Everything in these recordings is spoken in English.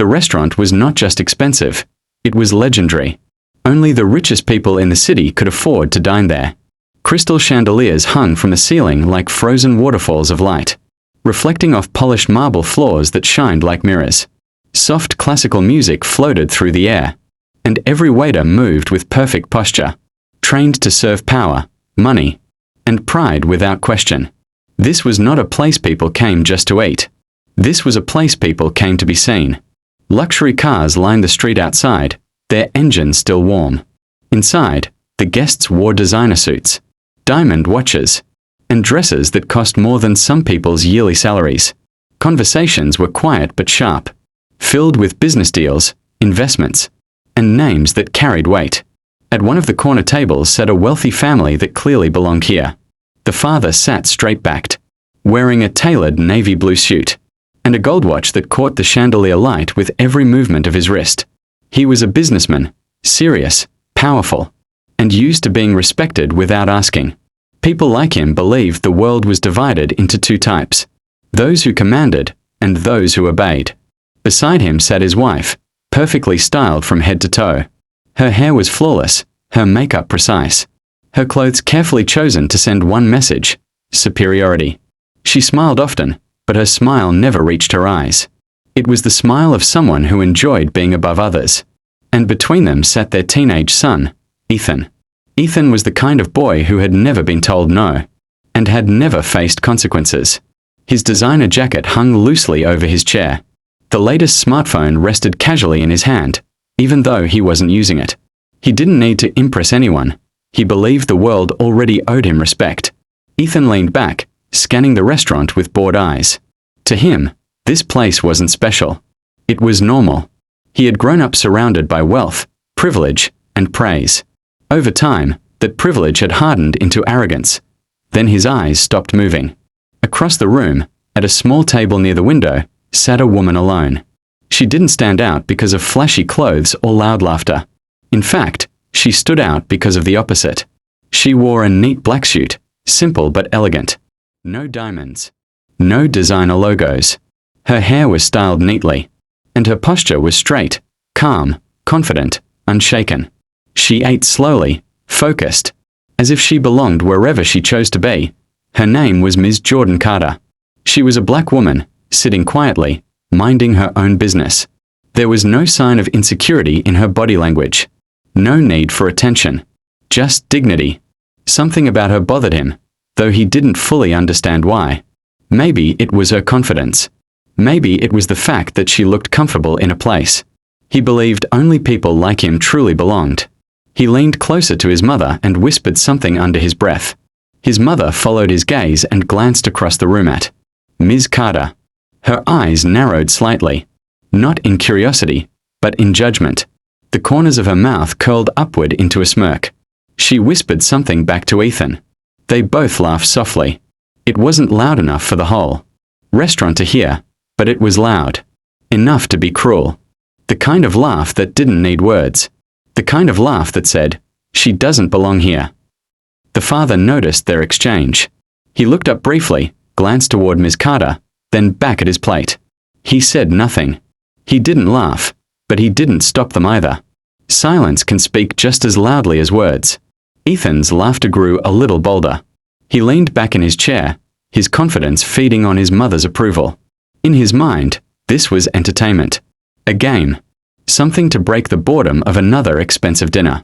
The restaurant was not just expensive, it was legendary. Only the richest people in the city could afford to dine there. Crystal chandeliers hung from the ceiling like frozen waterfalls of light, reflecting off polished marble floors that shined like mirrors. Soft classical music floated through the air, and every waiter moved with perfect posture, trained to serve power, money, and pride without question. This was not a place people came just to eat. This was a place people came to be seen. Luxury cars lined the street outside, their engines still warm. Inside, the guests wore designer suits, diamond watches, and dresses that cost more than some people's yearly salaries. Conversations were quiet but sharp, filled with business deals, investments, and names that carried weight. At one of the corner tables sat a wealthy family that clearly belonged here. The father sat straight-backed, wearing a tailored navy blue suit, and a gold watch that caught the chandelier light with every movement of his wrist. He was a businessman, serious, powerful, and used to being respected without asking. People like him believed the world was divided into two types: those who commanded and those who obeyed. Beside him sat his wife, perfectly styled from head to toe. Her hair was flawless, her makeup precise, her clothes carefully chosen to send one message: superiority. She smiled often, but her smile never reached her eyes. It was the smile of someone who enjoyed being above others. And between them sat their teenage son, Ethan. Ethan was the kind of boy who had never been told no, and had never faced consequences. His designer jacket hung loosely over his chair. The latest smartphone rested casually in his hand, even though he wasn't using it. He didn't need to impress anyone. He believed the world already owed him respect. Ethan leaned back, scanning the restaurant with bored eyes. To him, this place wasn't special. It was normal. He had grown up surrounded by wealth, privilege, and praise. Over time, that privilege had hardened into arrogance. Then his eyes stopped moving. Across the room, at a small table near the window, sat a woman alone. She didn't stand out because of flashy clothes or loud laughter. In fact, she stood out because of the opposite. She wore a neat black suit, simple but elegant. No diamonds. No designer logos. Her hair was styled neatly, and her posture was straight, calm, confident, unshaken. She ate slowly, focused, as if she belonged wherever she chose to be. Her name was Ms. Jordan Carter. She was a black woman, sitting quietly, minding her own business. There was no sign of insecurity in her body language. No need for attention. Just dignity. Something about her bothered him, though he didn't fully understand why. Maybe it was her confidence. Maybe it was the fact that she looked comfortable in a place. He believed only people like him truly belonged. He leaned closer to his mother and whispered something under his breath. His mother followed his gaze and glanced across the room at Ms. Carter. Her eyes narrowed slightly, not in curiosity, but in judgment. The corners of her mouth curled upward into a smirk. She whispered something back to Ethan. They both laughed softly. It wasn't loud enough for the whole restaurant to hear, but it was loud. Enough to be cruel. The kind of laugh that didn't need words. The kind of laugh that said, "She doesn't belong here." The father noticed their exchange. He looked up briefly, glanced toward Ms. Carter, then back at his plate. He said nothing. He didn't laugh, but he didn't stop them either. Silence can speak just as loudly as words. Ethan's laughter grew a little bolder. He leaned back in his chair, his confidence feeding on his mother's approval. In his mind, this was entertainment. A game. Something to break the boredom of another expensive dinner.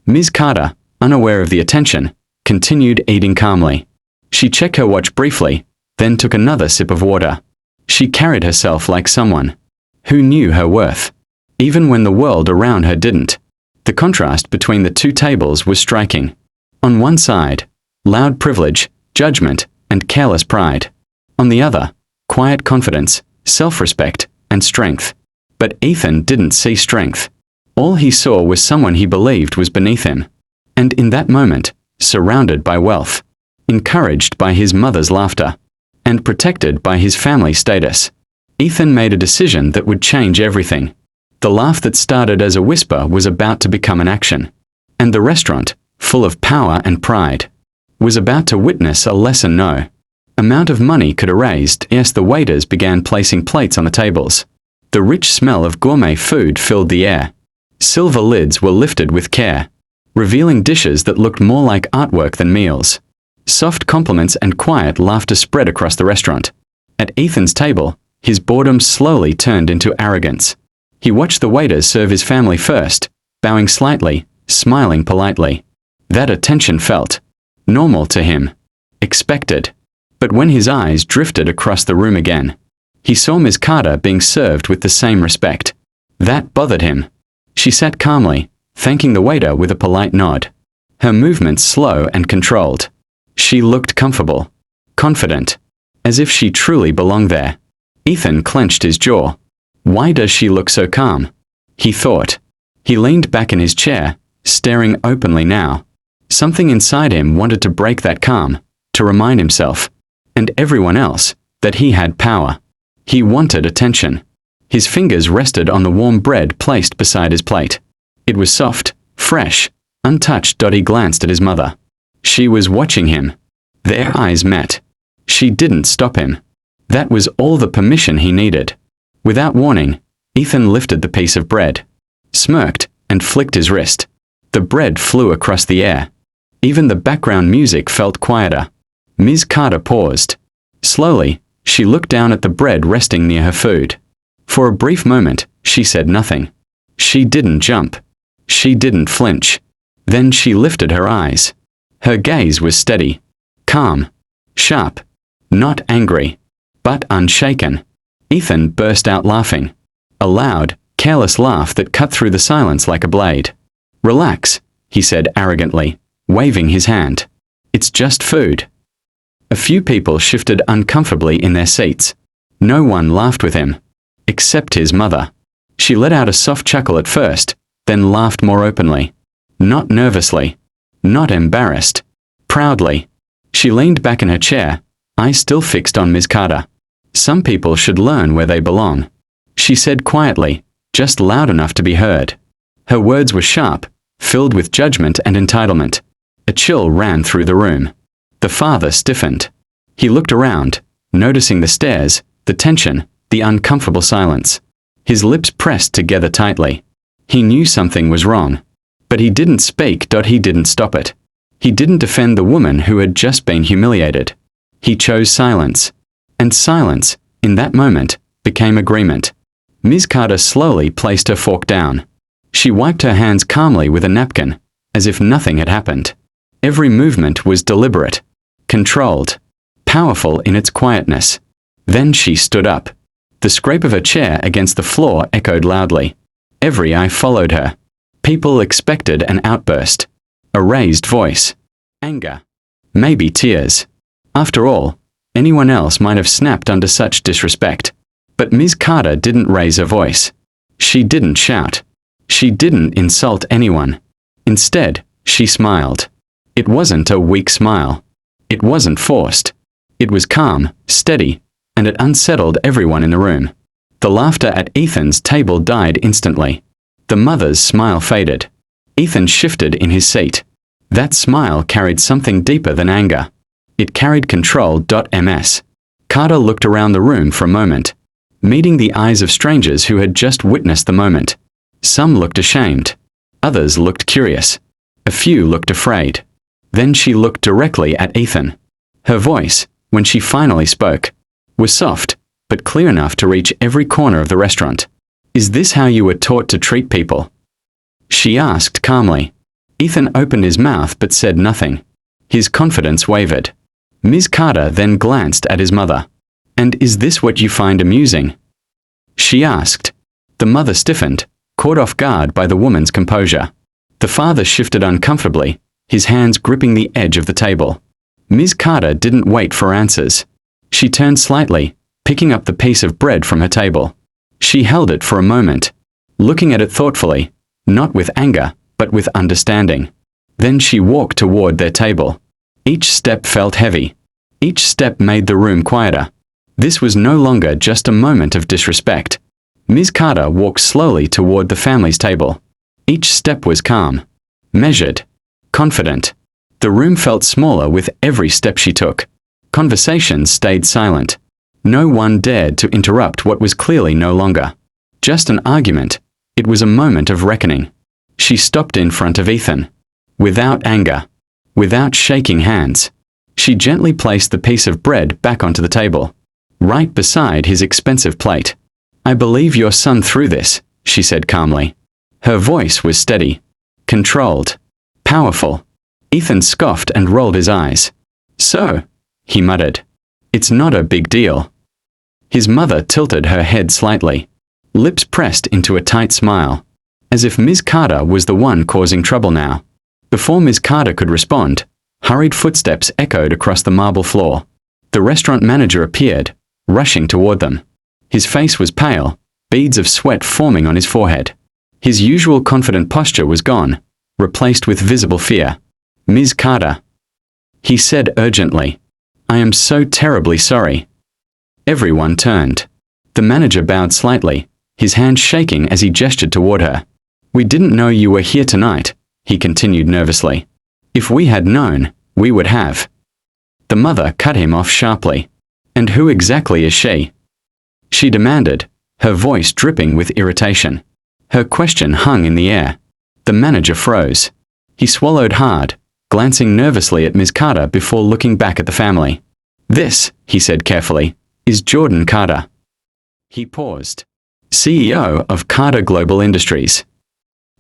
Ms. Carter, unaware of the attention, continued eating calmly. She checked her watch briefly, then took another sip of water. She carried herself like someone who knew her worth, even when the world around her didn't. The contrast between the two tables was striking. On one side, loud privilege, judgment, and careless pride. On the other, quiet confidence, self-respect, and strength. But Ethan didn't see strength. All he saw was someone he believed was beneath him. And in that moment, surrounded by wealth, encouraged by his mother's laughter, and protected by his family status, Ethan made a decision that would change everything. The laugh that started as a whisper was about to become an action. And the restaurant, full of power and pride, was about to witness a lesson no amount of money could erase. Yes, the waiters began placing plates on the tables. The rich smell of gourmet food filled the air. Silver lids were lifted with care, revealing dishes that looked more like artwork than meals. Soft compliments and quiet laughter spread across the restaurant. At Ethan's table, his boredom slowly turned into arrogance. He watched the waiters serve his family first, bowing slightly, smiling politely. That attention felt normal to him, expected. But when his eyes drifted across the room again, he saw Ms. Carter being served with the same respect. That bothered him. She sat calmly, thanking the waiter with a polite nod. Her movements slow and controlled. She looked comfortable, confident, as if she truly belonged there. Ethan clenched his jaw. Why does she look so calm? He thought. He leaned back in his chair, staring openly now. Something inside him wanted to break that calm, to remind himself, and everyone else, that he had power. He wanted attention. His fingers rested on the warm bread placed beside his plate. It was soft, fresh, untouched. He glanced at his mother. She was watching him. Their eyes met. She didn't stop him. That was all the permission he needed. Without warning, Ethan lifted the piece of bread, smirked, and flicked his wrist. The bread flew across the air. Even the background music felt quieter. Ms. Carter paused. Slowly, she looked down at the bread resting near her food. For a brief moment, she said nothing. She didn't jump. She didn't flinch. Then she lifted her eyes. Her gaze was steady, calm, sharp, not angry, but unshaken. Ethan burst out laughing. A loud, careless laugh that cut through the silence like a blade. "Relax," he said arrogantly, waving his hand. "It's just food." A few people shifted uncomfortably in their seats. No one laughed with him, except his mother. She let out a soft chuckle at first, then laughed more openly. Not nervously, not embarrassed, proudly. She leaned back in her chair, eyes still fixed on Ms. Carter. "Some people should learn where they belong," she said quietly, just loud enough to be heard. Her words were sharp, filled with judgment and entitlement. A chill ran through the room. The father stiffened. He looked around, noticing the stares, the tension, the uncomfortable silence. His lips pressed together tightly. He knew something was wrong. But he didn't speak. He didn't stop it. He didn't defend the woman who had just been humiliated. He chose silence. And silence, in that moment, became agreement. Ms. Carter slowly placed her fork down. She wiped her hands calmly with a napkin, as if nothing had happened. Every movement was deliberate, controlled, powerful in its quietness. Then she stood up. The scrape of her chair against the floor echoed loudly. Every eye followed her. People expected an outburst. A raised voice. Anger. Maybe tears. After all, anyone else might have snapped under such disrespect. But Ms. Carter didn't raise her voice. She didn't shout. She didn't insult anyone. Instead, she smiled. It wasn't a weak smile. It wasn't forced. It was calm, steady, and it unsettled everyone in the room. The laughter at Ethan's table died instantly. The mother's smile faded. Ethan shifted in his seat. That smile carried something deeper than anger. It carried control. Ms. Carter looked around the room for a moment, meeting the eyes of strangers who had just witnessed the moment. Some looked ashamed. Others looked curious. A few looked afraid. Then she looked directly at Ethan. Her voice, when she finally spoke, was soft, but clear enough to reach every corner of the restaurant. "Is this how you were taught to treat people?" she asked calmly. Ethan opened his mouth but said nothing. His confidence wavered. Ms. Carter then glanced at his mother. "And is this what you find amusing?" she asked. The mother stiffened, caught off guard by the woman's composure. The father shifted uncomfortably, his hands gripping the edge of the table. Ms. Carter didn't wait for answers. She turned slightly, picking up the piece of bread from her table. She held it for a moment, looking at it thoughtfully, not with anger, but with understanding. Then she walked toward their table. Each step felt heavy. Each step made the room quieter. This was no longer just a moment of disrespect. Ms. Carter walked slowly toward the family's table. Each step was calm, measured, confident. The room felt smaller with every step she took. Conversations stayed silent. No one dared to interrupt what was clearly no longer just an argument. It was a moment of reckoning. She stopped in front of Ethan. Without anger. Without shaking hands. She gently placed the piece of bread back onto the table, right beside his expensive plate. "I believe your son threw this," she said calmly. Her voice was steady, controlled, powerful. Ethan scoffed and rolled his eyes. "So," he muttered, "it's not a big deal." His mother tilted her head slightly, lips pressed into a tight smile, as if Ms. Carter was the one causing trouble now. Before Ms. Carter could respond, hurried footsteps echoed across the marble floor. The restaurant manager appeared, rushing toward them. His face was pale, beads of sweat forming on his forehead. His usual confident posture was gone, replaced with visible fear. "Ms. Carter," he said urgently, "I am so terribly sorry." Everyone turned. The manager bowed slightly, his hand shaking as he gestured toward her. "We didn't know you were here tonight," he continued nervously. "If we had known, we would have." The mother cut him off sharply. "And who exactly is she?" she demanded, her voice dripping with irritation. Her question hung in the air. The manager froze. He swallowed hard, glancing nervously at Ms. Carter before looking back at the family. "This," he said carefully, "is Jordan Carter." He paused. "CEO of Carter Global Industries."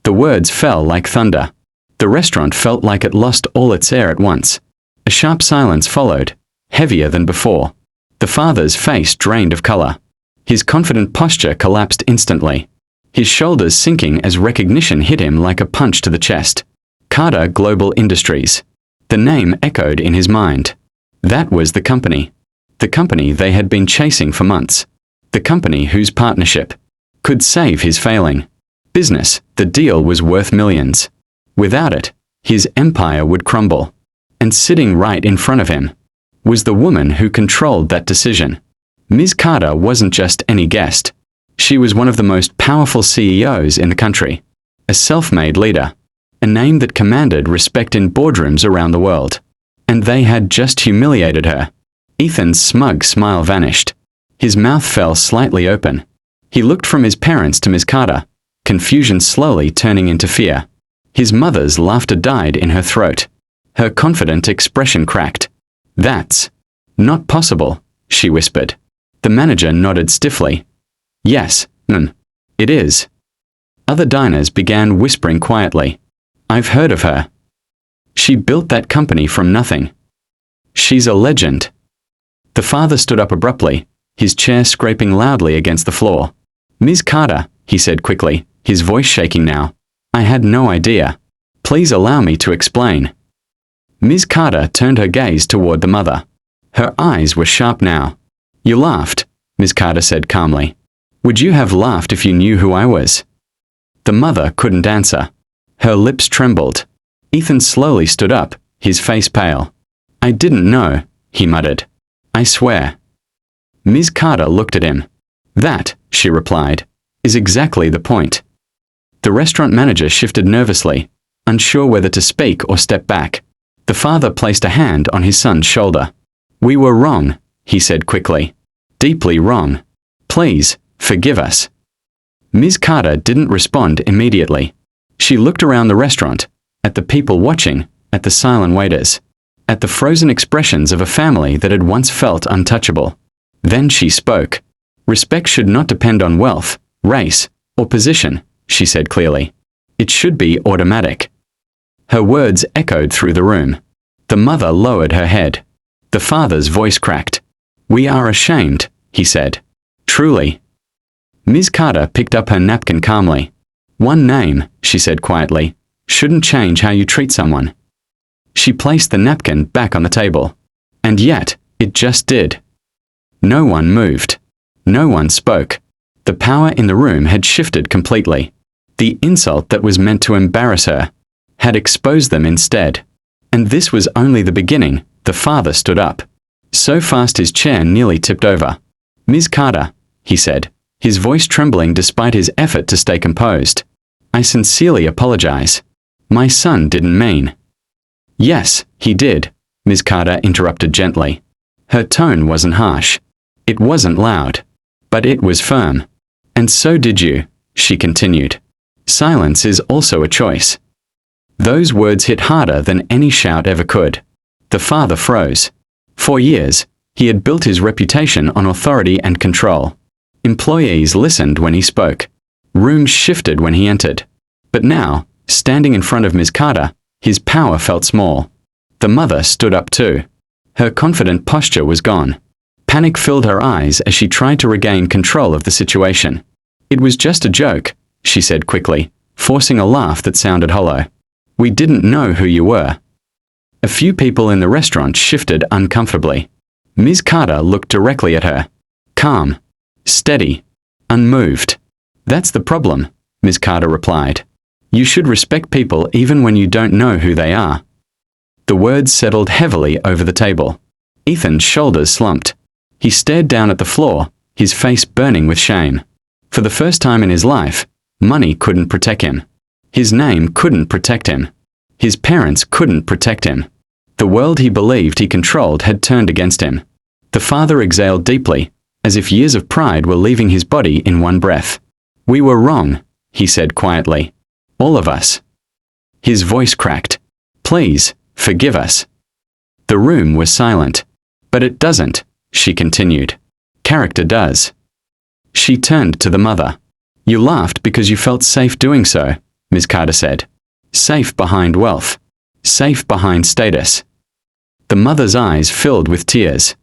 The words fell like thunder. The restaurant felt like it lost all its air at once. A sharp silence followed, heavier than before. The father's face drained of color. His confident posture collapsed instantly, his shoulders sinking as recognition hit him like a punch to the chest. Carter Global Industries. The name echoed in his mind. That was the company. The company they had been chasing for months. The company whose partnership could save his failing business. The deal was worth millions. Without it, his empire would crumble. And sitting right in front of him was the woman who controlled that decision. Ms. Carter wasn't just any guest. She was one of the most powerful CEOs in the country. A self-made leader. A name that commanded respect in boardrooms around the world. And they had just humiliated her. Ethan's smug smile vanished. His mouth fell slightly open. He looked from his parents to Ms. Carter, confusion slowly turning into fear. His mother's laughter died in her throat. Her confident expression cracked. "That's not possible," she whispered. The manager nodded stiffly. "Yes, it is." Other diners began whispering quietly. "I've heard of her. She built that company from nothing. She's a legend." The father stood up abruptly, his chair scraping loudly against the floor. "Ms. Carter," he said quickly, his voice shaking now. "I had no idea. Please allow me to explain." Ms. Carter turned her gaze toward the mother. Her eyes were sharp now. "You laughed," Ms. Carter said calmly. "Would you have laughed if you knew who I was?" The mother couldn't answer. Her lips trembled. Ethan slowly stood up, his face pale. "I didn't know," he muttered. "I swear." Ms. Carter looked at him. "That," she replied, "is exactly the point." The restaurant manager shifted nervously, unsure whether to speak or step back. The father placed a hand on his son's shoulder. "We were wrong," he said quickly. "Deeply wrong. Please, forgive us." Ms. Carter didn't respond immediately. She looked around the restaurant, at the people watching, at the silent waiters, at the frozen expressions of a family that had once felt untouchable. Then she spoke. "Respect should not depend on wealth, race, or position," she said clearly. "It should be automatic." Her words echoed through the room. The mother lowered her head. The father's voice cracked. "We are ashamed," he said. "Truly." Ms. Carter picked up her napkin calmly. "One name," she said quietly, "shouldn't change how you treat someone." She placed the napkin back on the table. And yet, it just did. No one moved. No one spoke. The power in the room had shifted completely. The insult that was meant to embarrass her had exposed them instead. And this was only the beginning. The father stood up. So fast his chair nearly tipped over. "Ms. Carter," he said, his voice trembling despite his effort to stay composed. "I sincerely apologize. My son didn't mean." "Yes, he did," Ms. Carter interrupted gently. Her tone wasn't harsh. It wasn't loud. But it was firm. And so did you, she continued. Silence is also a choice. Those words hit harder than any shout ever could. The father froze. For years, he had built his reputation on authority and control. Employees listened when he spoke. Rooms shifted when he entered. But now, standing in front of Ms. Carter, his power felt small. The mother stood up too. Her confident posture was gone. Panic filled her eyes as she tried to regain control of the situation. It was just a joke, she said quickly, forcing a laugh that sounded hollow. We didn't know who you were. A few people in the restaurant shifted uncomfortably. Ms. Carter looked directly at her. Calm. Steady. Unmoved. That's the problem, Ms. Carter replied. You should respect people even when you don't know who they are. The words settled heavily over the table. Ethan's shoulders slumped. He stared down at the floor, his face burning with shame. For the first time in his life, money couldn't protect him. His name couldn't protect him. His parents couldn't protect him. The world he believed he controlled had turned against him. The father exhaled deeply, as if years of pride were leaving his body in one breath. We were wrong, he said quietly. All of us. His voice cracked. Please, forgive us. The room was silent. But it doesn't, she continued. Character does. She turned to the mother. You laughed because you felt safe doing so, Ms. Carter said. Safe behind wealth. Safe behind status. The mother's eyes filled with tears.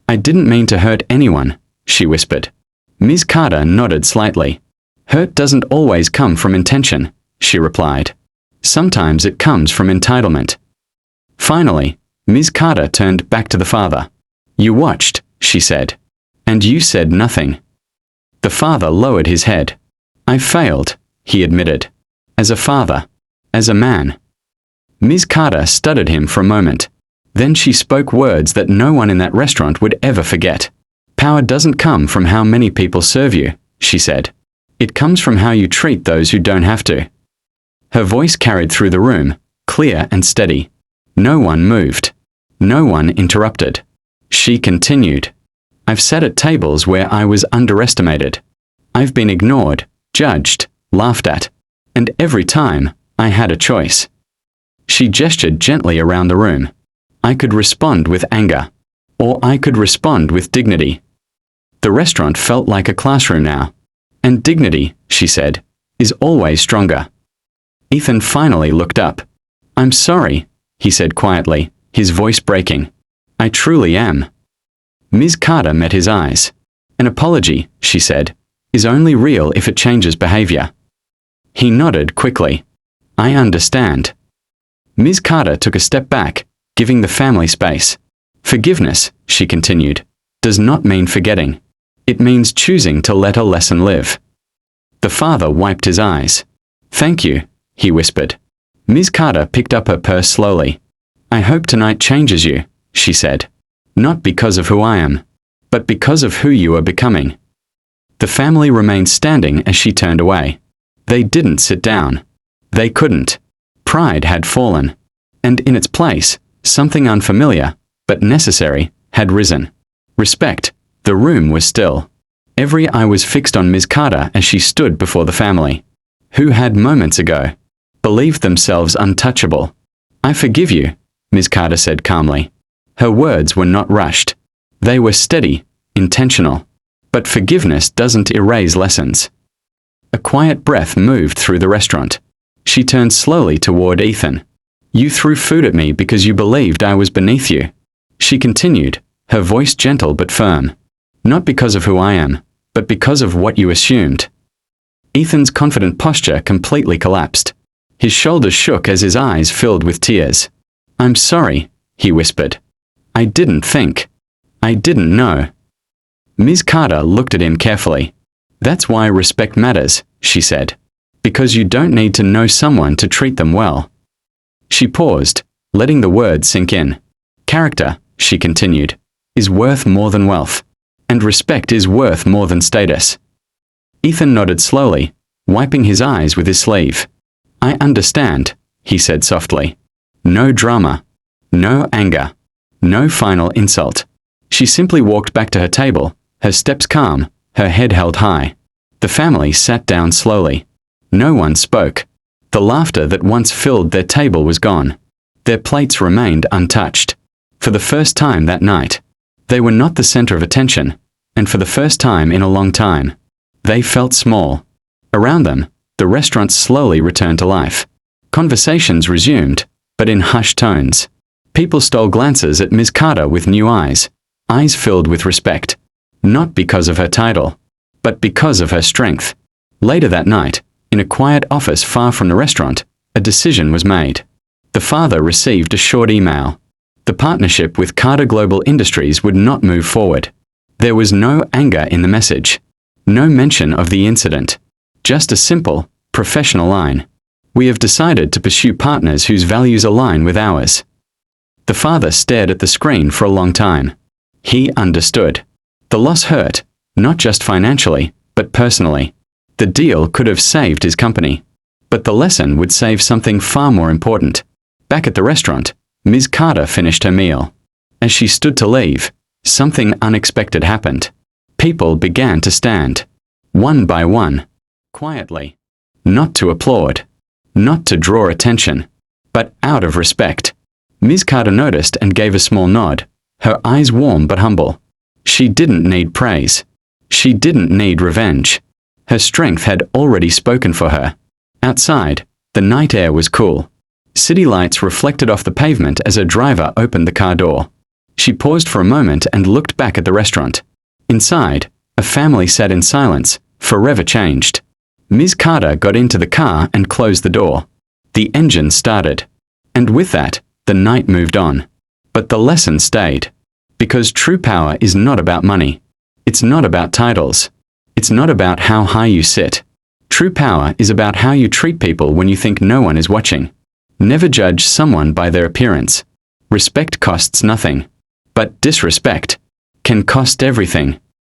I didn't mean to hurt anyone, she whispered. Ms. Carter nodded slightly. Hurt doesn't always come from intention, she replied. Sometimes it comes from entitlement. Finally, Ms. Carter turned back to the father. You watched, she said. And you said nothing. The father lowered his head. I failed, he admitted. As a father. As a man. Ms. Carter studied him for a moment. Then she spoke words that no one in that restaurant would ever forget. Power doesn't come from how many people serve you, she said. It comes from how you treat those who don't have to. Her voice carried through the room, clear and steady. No one moved. No one interrupted. She continued. I've sat at tables where I was underestimated. I've been ignored, judged, laughed at. And every time, I had a choice. She gestured gently around the room. I could respond with anger. Or I could respond with dignity. The restaurant felt like a classroom now. And dignity, she said, is always stronger. Ethan finally looked up. I'm sorry, he said quietly, his voice breaking. I truly am. Ms. Carter met his eyes. An apology, she said, is only real if it changes behavior. He nodded quickly. I understand. Ms. Carter took a step back, giving the family space. Forgiveness, she continued, does not mean forgetting. It means choosing to let a lesson live. The father wiped his eyes. Thank you, he whispered. Ms. Carter picked up her purse slowly. I hope tonight changes you, she said. Not because of who I am, but because of who you are becoming. The family remained standing as she turned away. They didn't sit down. They couldn't. Pride had fallen. And in its place, something unfamiliar, but necessary, had risen. Respect. The room was still. Every eye was fixed on Ms. Carter as she stood before the family. Who had moments ago believed themselves untouchable. I forgive you, Ms. Carter said calmly. Her words were not rushed. They were steady, intentional. But forgiveness doesn't erase lessons. A quiet breath moved through the restaurant. She turned slowly toward Ethan. You threw food at me because you believed I was beneath you. She continued, her voice gentle but firm. Not because of who I am, but because of what you assumed. Ethan's confident posture completely collapsed. His shoulders shook as his eyes filled with tears. I'm sorry, he whispered. I didn't think. I didn't know. Ms. Carter looked at him carefully. That's why respect matters, she said. Because you don't need to know someone to treat them well. She paused, letting the words sink in. Character, she continued, is worth more than wealth. And respect is worth more than status. Ethan nodded slowly, wiping his eyes with his sleeve. I understand, he said softly. No drama. No anger. No final insult. She simply walked back to her table, her steps calm, her head held high. The family sat down slowly. No one spoke. The laughter that once filled their table was gone. Their plates remained untouched. For the first time that night, they were not the center of attention, and for the first time in a long time, they felt small. Around them, the restaurant slowly returned to life. Conversations resumed, but in hushed tones. People stole glances at Ms. Carter with new eyes, eyes filled with respect. Not because of her title, but because of her strength. Later that night, in a quiet office far from the restaurant, a decision was made. The father received a short email. The partnership with Carter Global Industries would not move forward. There was no anger in the message. No mention of the incident. Just a simple, professional line. We have decided to pursue partners whose values align with ours. The father stared at the screen for a long time. He understood. The loss hurt, not just financially, but personally. The deal could have saved his company. But the lesson would save something far more important. Back at the restaurant, Ms. Carter finished her meal. As she stood to leave, something unexpected happened. People began to stand. One by one. Quietly. Not to applaud. Not to draw attention. But out of respect. Ms. Carter noticed and gave a small nod, her eyes warm but humble. She didn't need praise. She didn't need revenge. Her strength had already spoken for her. Outside, the night air was cool. City lights reflected off the pavement as her driver opened the car door. She paused for a moment and looked back at the restaurant. Inside, a family sat in silence, forever changed. Ms. Carter got into the car and closed the door. The engine started. And with that, the night moved on. But the lesson stayed. Because true power is not about money. It's not about titles. It's not about how high you sit. True power is about how you treat people when you think no one is watching. Never judge someone by their appearance. Respect costs nothing. But disrespect can cost everything.